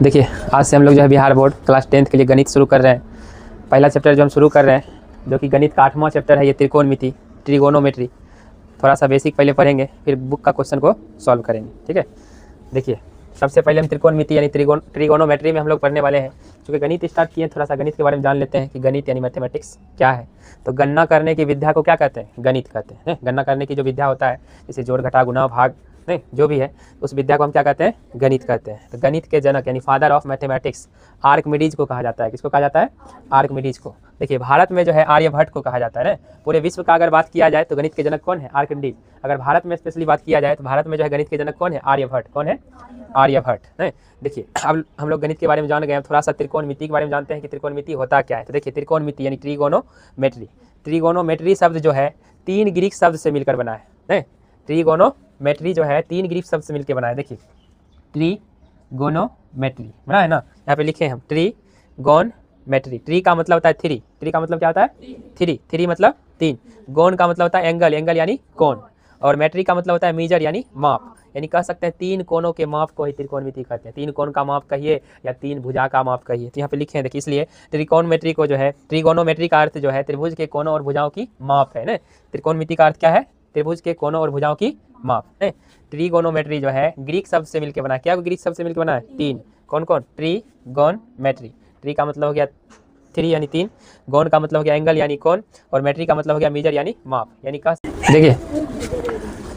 देखिए, आज से हम लोग जो है बिहार बोर्ड क्लास 10th के लिए गणित शुरू कर रहे हैं। पहला चैप्टर जो हम शुरू कर रहे हैं जो कि गणित का 8वां चैप्टर है, ये त्रिकोणमिति, ट्रिगोनोमेट्री। थोड़ा सा बेसिक पहले पढ़ेंगे, फिर बुक का क्वेश्चन को सॉल्व करेंगे। ठीक है, देखिए सबसे पहले हम त्रिकोणमिति यानी ट्रिगोनोमेट्री में हम लोग पढ़ने वाले हैं। क्योंकि गणित स्टार्ट किए, थोड़ा सा गणित के बारे में जान लेते हैं कि गणित यानी मैथमेटिक्स क्या है। तो गणना करने की विद्या को क्या कहते हैं? गणित कहते हैं। गणना करने की जो विद्या होता है, जैसे जोड़ घटा गुणा भाग, नहीं जो भी है, उस विद्या को हम क्या कहते हैं? गणित कहते हैं। तो गणित के जनक यानी फादर ऑफ मैथमेटिक्स आर्किमिडीज को कहा जाता है। किसको कहा जाता है? आर्किमिडीज को। देखिए भारत में जो है आर्यभट्ट को कहा जाता है ना। पूरे विश्व का अगर बात किया जाए तो गणित के जनक कौन है? आर्किमिडीज। अगर भारत में स्पेशली बात किया जाए तो भारत में जो है गणित के जनक कौन है? आर्यभट्ट। कौन है? आर्यभट्ट। नहीं, देखिए अब हम लोग गणित के बारे में जान गए हैं, थोड़ा सा त्रिकोणमिति के बारे में जानते हैं कि त्रिकोणमिति होता क्या है। तो देखिए त्रिकोणमिति यानी ट्रिगोनोमेट्री। ट्रिगोनोमेट्री शब्द जो है 3 ग्रीक शब्द से मिलकर बना है। नहीं, ट्रिगोनोमेट्री जो है 3 ग्रीक शब्द से मिलकर बना है। देखिए ट्रिगोनोमेट्री बना है ना, यहाँ पे लिखे हैं हम ट्रिगोनोमेट्री। ट्री का मतलब होता है 3, ट्री का मतलब क्या होता है? 3 मतलब 3। गोन का मतलब होता है एंगल, एंगल यानी कोण। और मेट्री का मतलब होता है मीजर यानी माप। यानी कह सकते हैं 3 कोनों के माप को ही त्रिकोणमिति कहते हैं। 3 कोण का माप कहिए या 3 भुजा का माप कहिए। तो यहाँ पे लिखे हैं, देखिए इसलिए त्रिकोणमेट्री को जो है, ट्रिगोनोमेट्री का अर्थ जो है त्रिभुज के कोनों और भुजाओं की माप है ना। त्रिकोणमिति का अर्थ क्या है? त्रिभुज के कोनों और भुजाओं की माप है। ट्रिगोनोमेट्री जो है ग्रीक शब्द से मिलकर बना है। क्या ग्रीक शब्द से मिलकर बना है? 3। कौन कौन? ट्रिगोनमेट्री। ट्री का मतलब हो गया 3 यानी 3, गोन का मतलब हो गया एंगल यानी कोण, और मेट्री का मतलब हो गया मीजर यानी माप। यानी का देखिए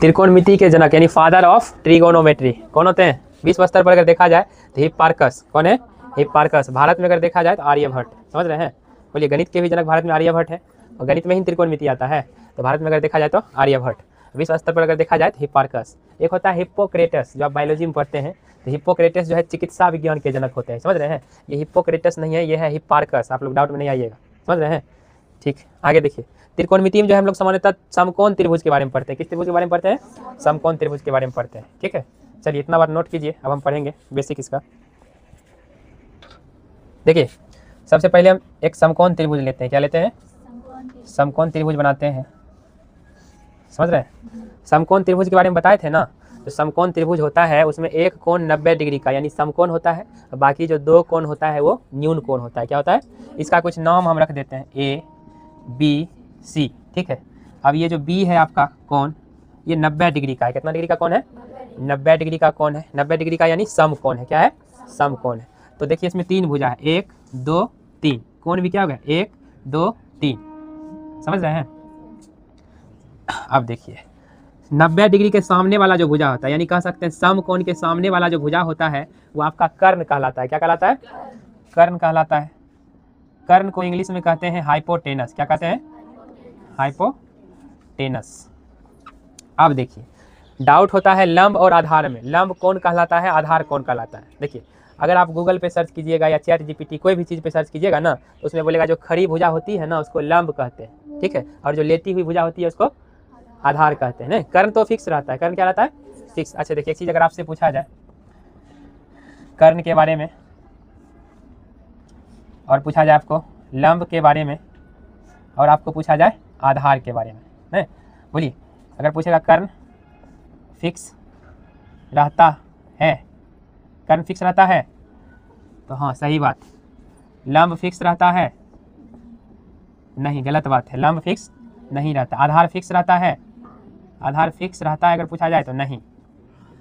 त्रिकोणमिति के जनक यानी फादर ऑफ ट्रिगोनोमेट्री कौन होते हैं? विश्व स्तर पर अगर देखा जाए तो हिप्पार्कस। कौन है? हिप्पार्कस। भारत में अगर देखा जाए तो आर्यभट्ट। समझ रहे हैं? बोलिए गणित के भी जनक भारत में आर्यभट्ट है, और गणित में ही त्रिकोणमिति आता है। तो भारत में अगर देखा जाए तो आर्यभट्ट। विश्व स्तर पर अगर देखा जाए तो हिप्पार्कस। एक होता है हिप्पोक्रेटस, जो आप बायोलॉजी में पढ़ते हैं। तो हिप्पोक्रेटस जो है चिकित्सा विज्ञान के जनक होते हैं। समझ रहे हैं? ये हिप्पोक्रेटस नहीं है, ये है हिप्पार्कस। आप लोग डाउट में नहीं आइएगा। समझ रहे हैं? ठीक, आगे देखिए त्रिकोणमिति में जो है हम लोग सामान्यतः समकोण त्रिभुज के बारे में पढ़ते हैं। किस त्रिभुज के बारे में पढ़ते हैं? समकोण त्रिभुज के बारे में पढ़ते हैं। ठीक है, चलिए इतना बार नोट कीजिए। अब हम पढ़ेंगे बेसिक इसका। देखिए सबसे पहले हम एक समकोण त्रिभुज लेते हैं। क्या लेते हैं? समकोण त्रिभुज बनाते हैं। समझ रहे हैं? समकोण त्रिभुज के बारे में बताए थे ना। जो समकोण त्रिभुज होता है उसमें एक कोण 90 डिग्री का यानी समकोण होता है, और बाकी जो 2 कोण होता है वो न्यून कोण होता है। क्या होता है? इसका कुछ नाम हम रख देते हैं, ए बी सी। ठीक है, अब ये जो बी है आपका कोण, ये 90 डिग्री का है। कितना डिग्री का कोण है? 90 डिग्री का कोण है। 90 डिग्री का यानी समकोण है। क्या है? समकोण है। तो देखिए इसमें 3 भुजा है, 1 2 3। कोण भी क्या हो गया? 1 2 3। समझ रहे हैं? अब देखिए 90 डिग्री के सामने वाला जो भुजा होता है, यानी कह सकते हैं समकोण के सामने वाला जो भुजा होता है वो आपका कर्ण कहलाता है। क्या कहलाता है? कर्ण कहलाता है। कर्ण को इंग्लिश में कहते हैं हाइपोटेनस। क्या कहते हैं? हाइपोटेनस। अब देखिए डाउट होता है लंब और आधार में। लंब कौन कहलाता है? आधार कौन कहलाता है? देखिए अगर आप गूगल पे सर्च कीजिएगा या चैट जीपीटी कोई भी चीज़ पे सर्च कीजिएगा ना, तो उसमें बोलेगा जो खड़ी भुजा होती है ना उसको लंब कहते हैं। ठीक है, और जो लेटी हुई भुजा होती है उसको आधार कहते हैं। नहीं, कर्ण तो फिक्स रहता है। कर्ण क्या रहता है? फिक्स। अच्छा देखिए एक चीज़ अगर आपसे पूछा जाए कर्ण के बारे में, और पूछा जाए आपको लंब के बारे में, और आपको पूछा जाए आधार के बारे में, नहीं बोलिए अगर पूछेगा कर्ण फिक्स रहता है, कर्ण फिक्स रहता है, तो हाँ सही बात। लंब फिक्स रहता है? नहीं, गलत बात है। लंब फिक्स नहीं रहता। आधार फिक्स रहता है? आधार फिक्स रहता है अगर पूछा जाए तो नहीं।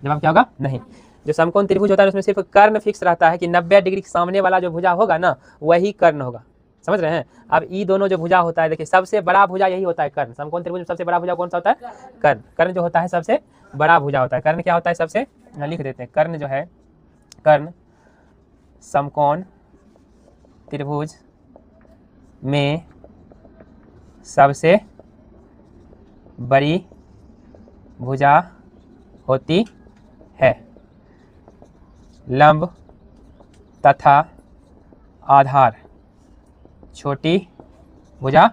जवाब क्या होगा? नहीं। जो समकोण त्रिभुज होता है उसमें सिर्फ कर्ण फिक्स रहता है कि 90 डिग्री के सामने वाला जो भुजा होगा ना वही कर्ण होगा। समझ रहे हैं? अब ये दोनों जो भुजा होता है, देखिए सबसे बड़ा भुजा यही होता है कर्ण। समकोण त्रिभुज में सबसे बड़ा भुजा कौन सा होता है? कर्ण। कर्ण जो होता है सबसे बड़ा भुजा होता है। कर्ण क्या होता है? सबसे, लिख देते हैं, कर्ण जो है, कर्ण समकोण त्रिभुज में सबसे बड़ी भुजा होती है। लंब तथा आधार छोटी भुजा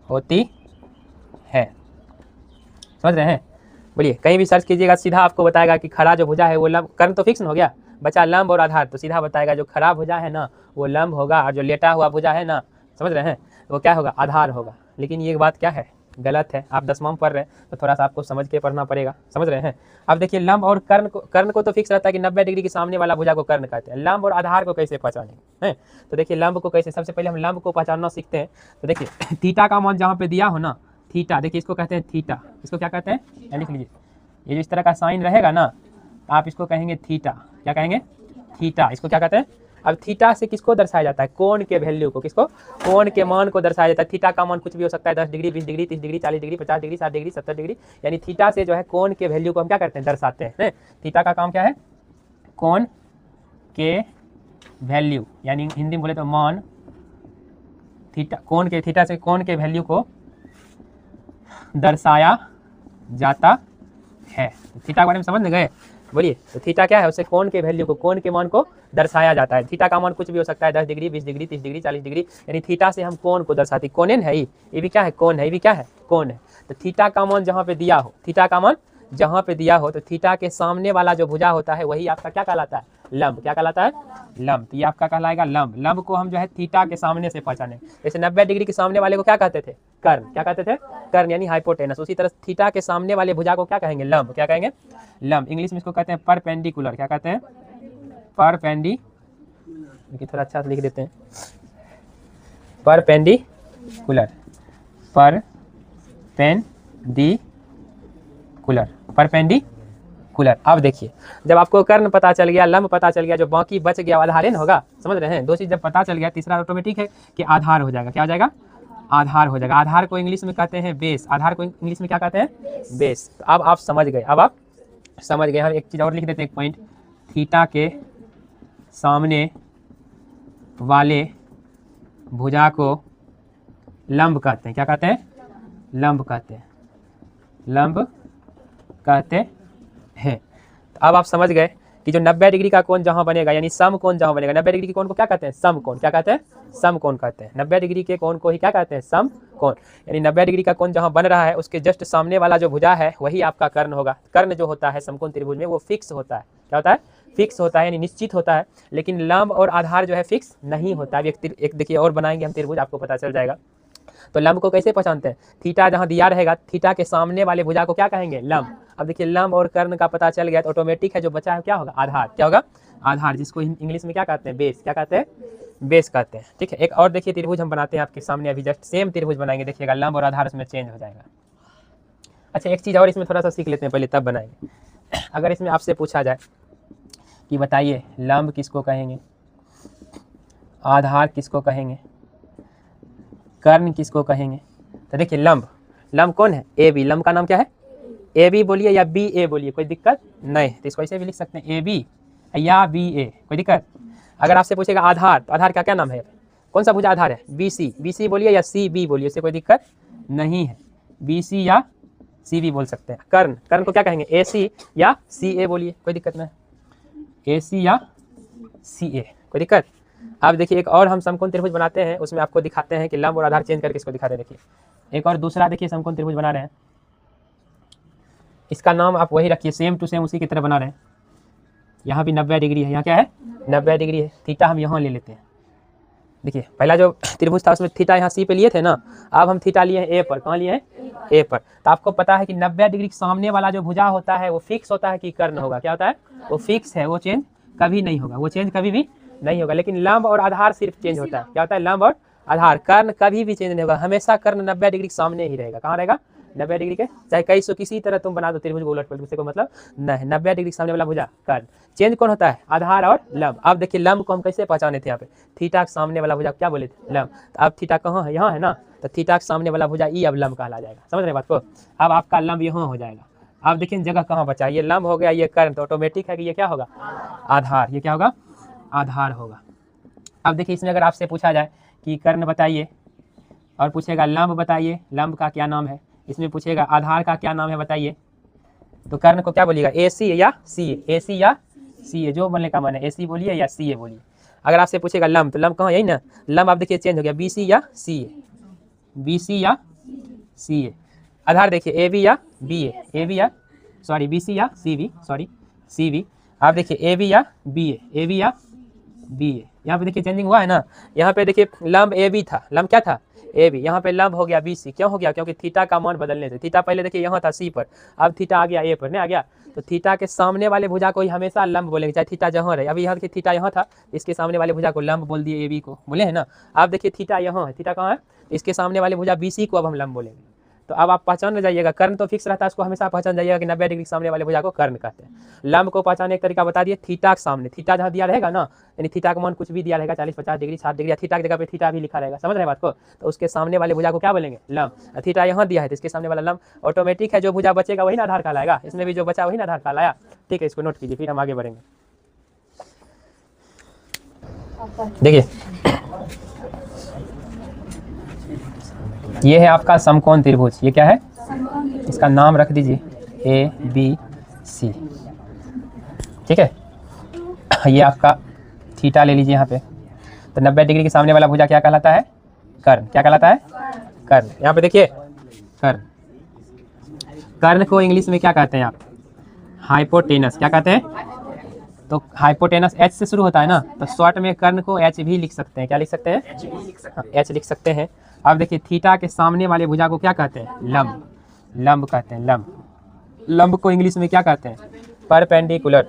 होती है। समझ रहे हैं? बोलिए कहीं भी सर्च कीजिएगा सीधा आपको बताएगा कि खड़ा जो भुजा है वो लंब। कर्ण तो फिक्स हो गया, बचा लंब और आधार। तो सीधा बताएगा जो खड़ा भुजा है ना वो लंब होगा, और जो लेटा हुआ भुजा है ना, समझ रहे हैं, वो क्या होगा? आधार होगा। लेकिन ये बात क्या है, गलत है। आप 10वां में पढ़ रहे हैं तो थोड़ा सा आपको समझ के पढ़ना पड़ेगा, समझ रहे हैं। अब देखिए लंब और कर्ण को तो फिक्स रहता है कि 90 डिग्री के सामने वाला भुजा को कर्ण कहते हैं। लंब और आधार को कैसे पहचानेंगे हैं? तो देखिए लंब को कैसे, सबसे पहले हम लंब को पहचानना सीखते हैं। तो देखिए थीटा का मान जहाँ पे दिया हो ना, थीटा, देखिए इसको कहते हैं थीटा। इसको क्या कहते हैं, या लिख लीजिए, ये जो इस तरह का साइन रहेगा ना, आप इसको कहेंगे थीटा। क्या कहेंगे, थीटा। इसको क्या कहते हैं। अब थीटा से किसको दर्शाया जाता है, कोण के वैल्यू को, किसको, कोण के मान को दर्शाया जाता है। थीटा का मान कुछ भी हो सकता है, 10 degree, 20 degree, 30 degree, 40 degree, 50 degree, 60 degree, 70 degree, यानी थीटा से जो है कोण के वैल्यू को हम क्या करते हैं, दर्शाते हैं। थीटा का काम क्या है, कोण के वैल्यू, यानी हिंदी में बोले तो मान। थीटा, कोण के, थीटा से कोण के वैल्यू को दर्शाया जाता है। थीटा के बारे में समझ में गए, बोलिए। तो थीटा क्या है, उससे कोण के वैल्यू को, कोण के मान को दर्शाया जाता है। थीटा का मान कुछ भी हो सकता है, 10 डिग्री, 20 डिग्री, 30 डिग्री, 40 डिग्री, यानी थीटा से हम कोण को दर्शाते हैं। कोणेन है ये भी क्या है, कोण है, ये भी क्या है, कोण है। तो थीटा का मान जहाँ पे दिया हो, थीटा का मान जहाँ पे दिया हो, तो थीटा के सामने वाला जो भुजा होता है वही आपका क्या कहलाता है, लंब। क्या कहलाता है, लंब। तो ये आपका कहलाएगा लंब। लंब को हम जो है थीटा के सामने से पहचाने। जैसे 90 डिग्री के सामने वाले को क्या कहते थे, कर्ण। क्या कहते थे, कर्ण, यानी हाइपोटेनस। उसी तरह थीटा के सामने वाले भुजा को क्या कहेंगे, लंब। क्या कहेंगे, लंब। इंग्लिश में इसको कहते हैं परपेंडिकुलर। क्या कहते हैं, परपेंडिकुलर। थोड़ा अच्छा से लिख देते हैं, परपेंडिकुलर, परपेंडिकुलर। अब देखिए, जब आपको कर्ण पता चल गया, लंब पता चल गया, जो बाकी बच गया आधार है ना होगा, समझ रहे हैं। दो चीज जब पता चल गया, तीसरा ऑटोमेटिक है कि आधार हो जाएगा। क्या हो जाएगा, आधार हो जाएगा। आधार को इंग्लिश में कहते हैं बेस। आधार को इंग्लिश में क्या कहते हैं, बेस। तो अब आप समझ गए, अब आप समझ गए। हम एक चीज और लिख देते हैं, एक पॉइंट, थीटा के सामने वाले भुजा को लंब कहते हैं। क्या कहते हैं, लंब कहते हैं, लंब कहते हैं। तो अब आप समझ गए कि जो 90 डिग्री का कोण जहां बनेगा, यानी समकोण जहां बनेगा, 90 डिग्री के कोण को क्या कहते हैं, समकोण। क्या कहते हैं, समकोण कहते हैं। 90 डिग्री के कोण को ही क्या कहते हैं, समकोण। यानी 90 डिग्री का कोण जहां बन रहा है, उसके जस्ट सामने वाला जो भुजा है वही आपका कर्ण होगा। कर्ण जो होता है समकोण त्रिभुज में, वो फिक्स होता है। क्या होता है, फिक्स होता है, यानी निश्चित होता है। लेकिन लंब और आधार जो है फिक्स नहीं होता है। एक देखिए और बनाएंगे हम त्रिभुज, आपको पता चल जाएगा। तो लंब को कैसे पहचानते हैं, थीटा जहां दिया रहेगा, थीटा के सामने वाले भुजा को क्या कहेंगे, लंब। अब देखिए लंब और कर्ण का पता चल गया, तो ऑटोमेटिक है जो बचा है क्या होगा, आधार। क्या होगा, आधार, जिसको इंग्लिश में क्या कहते हैं, बेस। क्या कहते हैं, बेस कहते हैं। ठीक है, एक और देखिए त्रिभुज हम बनाते हैं आपके सामने, अभी जस्ट सेम त्रिभुज बनाएंगे, देखिएगा लंब और आधार उसमें चेंज हो जाएगा। अच्छा, एक चीज और इसमें थोड़ा सा सीख लेते हैं पहले, तब बनाएंगे। अगर इसमें आपसे पूछा जाए कि बताइए लंब किसको कहेंगे, आधार किसको कहेंगे, कर्ण किसको कहेंगे, तो देखिए लंब, लंब कौन है, ए बी। लंब का नाम क्या है, ए बी बोलिए या बी ए बोलिए, कोई दिक्कत नहीं। तो इसको ऐसे भी लिख सकते हैं, ए बी या बी ए, कोई दिक्कत। अगर आपसे पूछेगा आधार, तो आधार का क्या नाम है, कौन सा भुजा आधार है, बी सी। बी सी बोलिए या सी बी बोलिए, इससे कोई दिक्कत नहीं है, बी सी या सी बी बोल सकते हैं। कर्ण, कर्ण को क्या कहेंगे, ए सी या सी ए बोलिए, कोई दिक्कत नहीं, ए सी या सी ए, कोई दिक्कत। अब देखिए एक और हम समकोण त्रिभुज बनाते हैं, उसमें आपको दिखाते हैं कि लंब और आधार चेंज करके इसको दिखाते हैं। देखिए एक और दूसरा देखिए समकोण त्रिभुज बना रहे हैं, इसका नाम आप वही रखिए, सेम टू सेम उसी की तरह बना रहे हैं। यहाँ भी 90 डिग्री है, यहाँ क्या है, 90 डिग्री है। थीटा हम यहाँ ले लेते हैं। देखिए पहला जो त्रिभुज था उसमें थीटा यहाँ सी पे लिए थे ना, अब हम थीटा लिए हैं ए पर। कहाँ लिए हैं, ए पर। तो आपको पता है कि 90 डिग्री के सामने वाला जो भुजा होता है वो फिक्स होता है कि कर्ण होगा। क्या होता है, वो फिक्स है, वो चेंज कभी नहीं होगा, वो चेंज कभी भी नहीं होगा। लेकिन लंब और आधार सिर्फ चेंज होता है। क्या होता है, लंब और आधार, कर्ण कभी भी चेंज नहीं होगा, हमेशा कर्ण 90 डिग्री के सामने ही रहेगा। कहाँ रहेगा, 90 डिग्री के, चाहे कई सौ किसी तरह तुम बना दो त्रिभुज को उलट पलट, उससे कोई मतलब नहीं। 90 डिग्री के सामने वाला भुजा कर्ण, चेंज कौन होता है, आधार और लंब। अब देखिए लंब को हम कैसे पहचाने थे, यहाँ पे थीटा के सामने वाला भुजा क्या बोले थे, लंब। तो अब थीटा कहाँ है, यहाँ है ना, तो थीटा के सामने वाला भुजा ई अब लंब कहला जाएगा। समझ रहे बात को। अब आपका लंब यहाँ हो जाएगा। अब देखिए जगह कहाँ बचा, ये लंब हो गया, ये कर्ण, तो ऑटोमेटिक है कि ये क्या होगा, आधार। ये क्या होगा, आधार होगा। अब देखिए इसमें अगर आपसे पूछा जाए कि कर्ण बताइए और पूछेगा लंब बताइए, लंब का क्या नाम है, इसमें पूछेगा आधार का क्या नाम है बताइए, तो कर्ण को क्या बोलिएगा, ए सी या सी ए, ए सी या सी ए, जो बोलने का मन है, ए सी बोलिए या सी ए बोलिए। अगर आपसे पूछेगा लंब, तो लंब कहाँ, यही ना, लंब आप देखिए चेंज हो गया, बी सी या सी ए, बी सी या सी ए। आधार देखिए ए बी या बी ए बी या सॉरी बी सी या C B, sorry C B. आप देखिए ए बी या बी ए बी या बी ए। यहाँ पे देखिए चेंजिंग हुआ है ना, यहाँ पे देखिए लंब ए बी था, लंब क्या था, ए बी, यहाँ पे लंब हो गया बी सी, क्यों हो गया, क्योंकि थीटा का मान बदलने से। थीटा पहले देखिए यहाँ था सी पर, अब थीटा आ गया ए पर, नहीं आ गया, तो थीटा के सामने वाले भुजा को ही हमेशा लंब बोलेंगे, चाहे थीटा जहाँ रहे। अभी यहाँ देखिए थीटा यहाँ था, इसके सामने वाले भुजा को लंब बोल दिए ए बी को, बोले है ना। अब देखिए थीटा यहाँ है, थीटा कहाँ है, इसके सामने वाले भुजा बी सी को अब हम लंब बोलेंगे। तो अब आप पहचान जाइएगा, कर्ण तो फिक्स रहता है, उसको हमेशा पहचान जाइएगा कि 90 डिग्री के सामने वाले भुजा को कर्ण कहते हैं। लंब को पहचानने एक तरीका बता दिए, थीटा के सामने, थीटा जहाँ दिया रहेगा ना, यानी थीटा का मान कुछ भी दिया रहेगा 40 50 डिग्री 60 डिग्री, थीटा की जगह पे थीटा भी लिखा रहेगा, समझ रहे हैं बात को, तो उसके सामने वाले भुजा को क्या बोलेंगे, लंब। थीटा यहाँ दिया है तो इसके सामने वाला लंब, ऑटोमेटिक है, जो भुजा बचेगा वही ना आधार कहलाएगा, इसमें भी जो बचा वही ना आधार कहलाया। ठीक है, इसको नोट कीजिए, फिर हम आगे बढ़ेंगे। देखिए ये है आपका समकोण त्रिभुज, ये क्या है, इसका नाम रख दीजिए ए बी सी, ठीक है। ये आपका थीटा ले लीजिए यहाँ पे, तो 90 डिग्री के सामने वाला भुजा क्या कहलाता है, कर्ण, क्या कहलाता है, कर्ण। यहाँ पे देखिए कर्ण, कर्ण को इंग्लिश में क्या कहते हैं आप, हाइपोटेनस, क्या कहते हैं, तो हाइपोटेनस एच से शुरू होता है ना, तो शॉर्ट में कर्ण को एच भी लिख सकते हैं, क्या लिख सकते हैं, एच लिख सकते हैं। अब देखिए थीटा के सामने वाले भुजा को क्या कहते हैं, लंब, लंब कहते हैं, लंब। लंब को इंग्लिश में क्या कहते हैं, परपेंडिकुलर,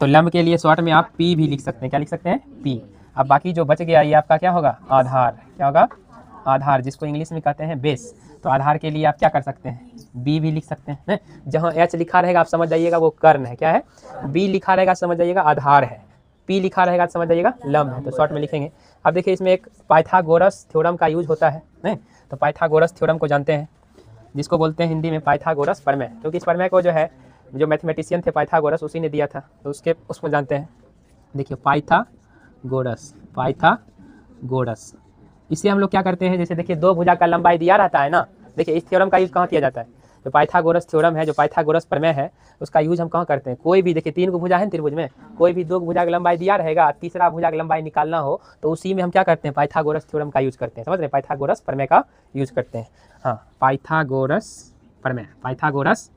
तो लंब के लिए शॉर्ट में आप पी भी लिख सकते हैं, क्या लिख सकते हैं, पी। अब बाकी जो बच गया ये आपका क्या होगा, आधार, क्या होगा, आधार, जिसको इंग्लिश में कहते हैं बेस। तो आधार के लिए आप क्या कर सकते हैं, बी भी लिख सकते हैं। जहाँ एच लिखा रहेगा आप समझ जाइएगा वो कर्ण है, क्या है, बी लिखा रहेगा समझ जाइएगा आधार है, पी लिखा रहेगा समझ जाइएगा लंब है, तो शॉर्ट में लिखेंगे। अब देखिए इसमें एक पाइथागोरस थ्योरम का यूज होता है, नहीं, तो पाइथागोरस थ्योरम को जानते हैं, जिसको बोलते हैं हिंदी में पाइथागोरस प्रमेय, क्योंकि इस प्रमेय को जो है जो मैथमेटिशियन थे पाइथागोरस उसी ने दिया था, तो उसको जानते हैं। देखिए पाइथागोरस, पाइथागोरस, इससे हम लोग क्या करते हैं, जैसे देखिए दो भुजा का लंबाई दिया रहता है ना, देखिए इस थ्योरम का यूज कहाँ किया जाता है, जो पाइथागोरस थ्योरम है, जो पाइथागोरस प्रमेय है, उसका यूज हम कहाँ करते हैं, कोई भी देखिए 3 भुजा है ना त्रिभुज में, कोई भी 2 भुजा की लंबाई दिया रहेगा, तीसरा भुजा की लंबाई निकालना हो तो उसी में हम क्या करते हैं, पाइथागोरस थ्योरम का यूज करते हैं, समझ रहे हैं, पाइथागोरस प्रमेय का यूज करते हैं। हाँ, पाइथागोरस प्रमेय, पाइथागोरस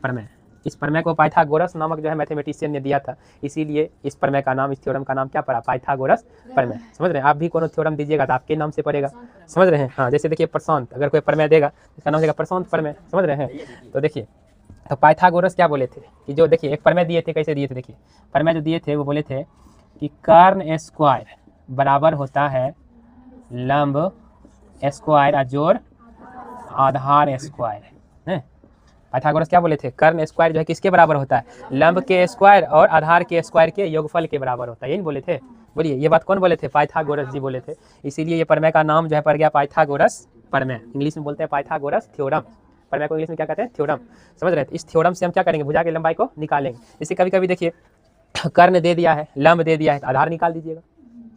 प्रमेय, इस प्रमेय को पाइथागोरस नामक जो है मैथमेटिशियन ने दिया था, इसीलिए इस प्रमेय का नाम, इस थ्योरम का नाम क्या पड़ा, पाइथागोरस प्रमेय, समझ रहे हैं। आप भी कोनो थ्योरम दीजिएगा तो आपके नाम से पड़ेगा, समझ रहे हैं। हाँ, जैसे देखिए प्रशांत, अगर कोई प्रमेय देगा इसका नाम देगा प्रशांत प्रमेय, समझ रहे हैं। तो देखिए तो पाइथागोरस क्या बोले थे कि जो देखिए एक प्रमेय दिए थे, कैसे दिए थे, देखिए प्रमेय जो दिए थे वो बोले थे कि कर्ण स्क्वायर बराबर होता है लंब स्क्वायर जोड़ आधार स्क्वायर है। पाइथागोरस क्या बोले थे, कर्ण स्क्वायर जो है किसके बराबर होता है, लंब के स्क्वायर और आधार के स्क्वायर के योगफल के बराबर होता है, यही बोले थे। बोलिए ये बात कौन बोले थे, पाइथागोरस जी बोले थे, इसीलिए ये प्रमेय का नाम जो है पड़ गया पाइथागोरस प्रमेय, इंग्लिश में बोलते हैं पाइथागोरस थ्योरम। प्रमेय को इंग्लिश में क्या कहते हैं, थ्योरम, समझ रहे हैं। इस थ्योरम से हम क्या करेंगे, भुजा की लंबाई को निकालेंगे। जैसे कभी कभी देखिए कर्ण दे दिया है, लंब दे दिया है, आधार निकाल दीजिएगा,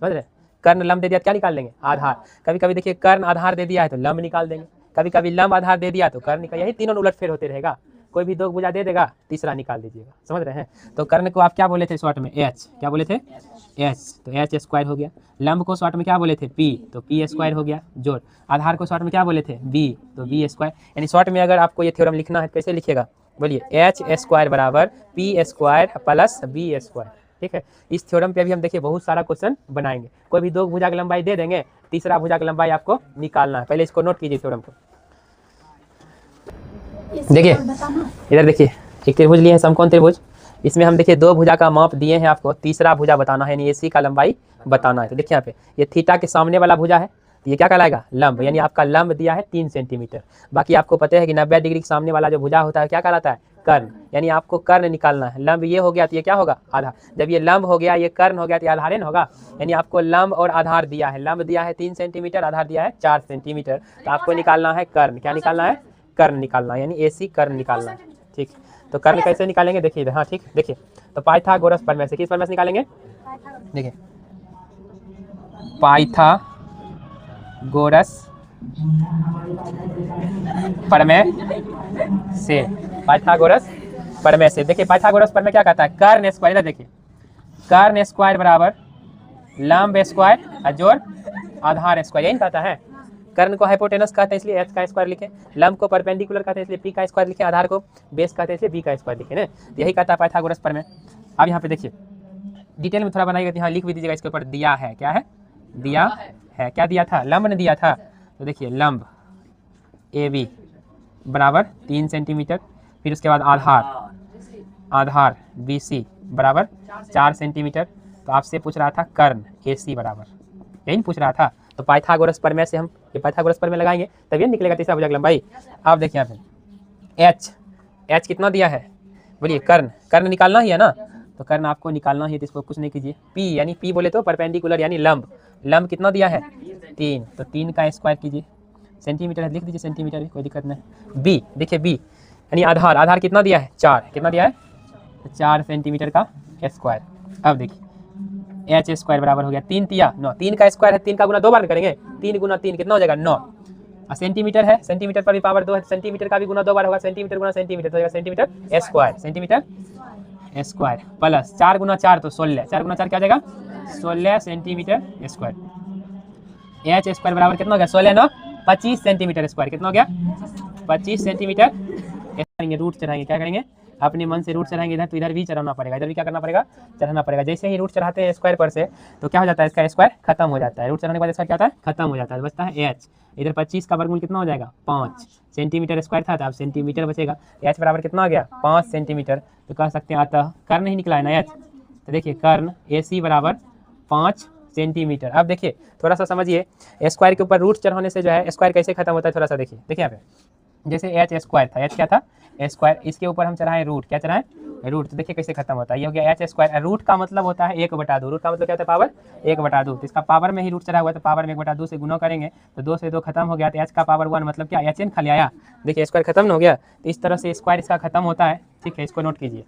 समझ रहे हैं। कर्ण लंब दे दिया तो क्या निकाल लेंगे, आधार। कभी कभी देखिए कर्ण आधार दे दिया है तो लंब निकाल देंगे, कभी कभी लंब आधार दे दिया तो कर्ण निकाल, यही तीनों उलटफेर होते रहेगा। कोई भी 2 भुजा दे देगा, तीसरा निकाल दीजिएगा, समझ रहे हैं। तो कर्ण को आप क्या बोले थे शॉर्ट में, एच, क्या बोले थे, एच, तो एच स्क्वायर हो गया। लंब को शॉर्ट में क्या बोले थे, पी, तो पी स्क्वायर हो गया जोड़। आधार को शॉर्ट में क्या बोले थे, बी, तो बी स्क्वायर। यानी शॉर्ट में अगर आपको ये थ्योरम लिखना है कैसे लिखिएगा, बोलिए एच स्क्वायर बराबर P square plus B square, ठीक है। इस थ्योरम पे अभी हम देखिए बहुत सारा क्वेश्चन बनाएंगे। कोई भी 2 भुजा की लंबाई दे देंगे, तीसरा भुजा की लंबाई आपको निकालना है, पहले इसको नोट कीजिए थ्योरम को। देखिए इधर देखिए एक त्रिभुज लिए हैं, समकोण त्रिभुज, इसमें हम देखिए 2 भुजा का माप दिए हैं आपको, तीसरा भुजा बताना है, यानी एसी का लंबाई बताना है। तो देखिए यहाँ पे ये थीटा के सामने वाला भुजा है, ये क्या कहलाएगा, लंब, यानी आपका लंब दिया है 3 सेंटीमीटर। बाकी आपको पता है कि 90 डिग्री के सामने वाला जो भुजा होता है क्या कहलाता है, कर्ण, यानी आपको कर्ण निकालना है। लंब ये हो गया तो ये क्या होगा, आधार। जब ये लंब हो गया, ये कर्ण हो गया तो ये आधार होगा, यानी आपको लंब और आधार दिया है, लंब दिया है 3 सेंटीमीटर, आधार दिया है 4 सेंटीमीटर, तो आपको निकालना है कर्ण, क्या निकालना है, कर्ण निकालना, यानी एसी कर्ण निकालना है, ठीक। तो कर्ण कैसे निकालेंगे देखिए इधर, हाँ ठीक, देखिए तो पाइथागोरस प्रमेय से, किस प्रमेय से निकालेंगे, देखिए पाइथागोरस प्रमेय से, पाइथागोरस प्रमेय से। देखिए पाइथागोरस प्रमेय क्या कहता है, कर्ण स्क्वायर, देखिए कर्ण स्क्वायर बराबर लंब स्क्वायर जोड़ आधार स्क्वायर, यही कहता है। कर्ण को हाइपोटेनस कहते हैं इसलिए एच का स्क्वायर लिखे, लंब को परपेंडिकुलर कहते हैं इसलिए पी का स्क्वायर लिखे, आधार को बेस कहते हैं इसलिए बी का स्क्वायर लिखे ना, यही कहता है पाइथागोरस प्रमेय। अब यहाँ पे देखिए डिटेल में थोड़ा बनाइएगा, यहाँ लिख भी दीजिएगा, इसके ऊपर दिया है, क्या है, दिया है, क्या दिया था, लंब ने दिया था, तो देखिए लंब ए बी बराबर 3 सेंटीमीटर, फिर उसके बाद आधार बी सी बराबर 4 सेंटीमीटर। तो आपसे पूछ रहा था कर्ण ए सी बराबर, यही पूछ रहा था। तो पाइथागोरस प्रमेय से हम ये पाइथागोरस प्रमेय लगाएंगे तभी निकलेगा तीसरा भुजक लंबाई। आप देखिए यहाँ पे एच कितना दिया है, बोलिए कर्ण निकालना ही है ना, तो कर्ण आपको निकालना ही है, तो इसको कुछ नहीं कीजिए। पी यानी पी बोले तो परपेंडिकुलर यानी लंब कितना दिया है 3, तो 3 का स्क्वायर कीजिए, सेंटीमीटर है लिख दीजिए सेंटीमीटर भी, कोई दिक्कत नहीं। बी देखिए बी यानी आधार कितना दिया है 4, कितना दिया है 4 सेंटीमीटर का स्क्वायर। अब देखिए एच स्क्वायर बराबर हो गया 3 तिया 9, 3 का स्क्वायर है, 3 का गुना 2 बार करेंगे, 3 गुना 3 कितना हो जाएगा 9। और सेंटीमीटर है, सेंटीमीटर पर भी पावर 2 है, सेंटीमीटर का भी गुना 2 बार होगा, सेंटीमीटर गुना सेंटीमीटर तो हो जाएगा सेंटीमीटर स्क्वायर प्लस 4 गुना 4 तो 16, 4 गुना 4 क्या हो जाएगा 16 सेंटीमीटर स्क्वायर। एच स्क्वायर बराबर कितना हो गया 16 9 25 सेंटीमीटर स्क्वायर, कितना हो गया 25 सेंटीमीटर। रूट चढ़ाएंगे, क्या करेंगे अपने मन से रूट चढ़ाएंगे इधर, तो इधर भी चढ़ाना पड़ेगा, इधर भी क्या करना पड़ेगा चढ़ाना पड़ेगा। जैसे ही रूट चढ़ाते हैं स्क्वायर पर से तो क्या हो जाता है इसका स्क्वायर खत्म हो जाता है, रूट चढ़ाने के बाद स्क्वायर क्या होता है खत्म हो जाता है, बचता है एच। इधर 25 का वर्गमूल कितना हो जाएगा 5 सेंटीमीटर स्क्वायर था, तो अब सेंटीमीटर बचेगा, एच बराबर कितना हो गया 5 सेंटीमीटर। तो कह सकते हैं अतः कर्ण ही निकला है ना एच, तो देखिए कर्ण ए सी बराबर 5 सेंटीमीटर। अब देखिए थोड़ा सा समझिए, स्क्वायर के ऊपर रूट चढ़ाने से जो है स्क्वायर कैसे खत्म होता है, थोड़ा सा देखिए यहाँ पे जैसे एच स्क्वायर था, एच क्या था स्क्वायर, इसके ऊपर हम चढ़ाएं रूट, क्या चढ़ाएं रूट, तो देखिए कैसे खत्म होता है, ये हो गया एच स्क्वायर। रूट का मतलब होता है 1/2, रूट का मतलब क्या होता है पावर 1/2, तो इसका पावर में ही रूट चढ़ा हुआ है, तो पावर में 1/2 से गुना करेंगे तो 2 से 2 खत्म हो गया, तो एच का पावर 1 मतलब क्या एच एन खाली आया, देखिए स्क्वायर खत्म हो गया। तो इस तरह से स्क्वायर इसका खत्म होता है, ठीक है, इसको नोट कीजिए।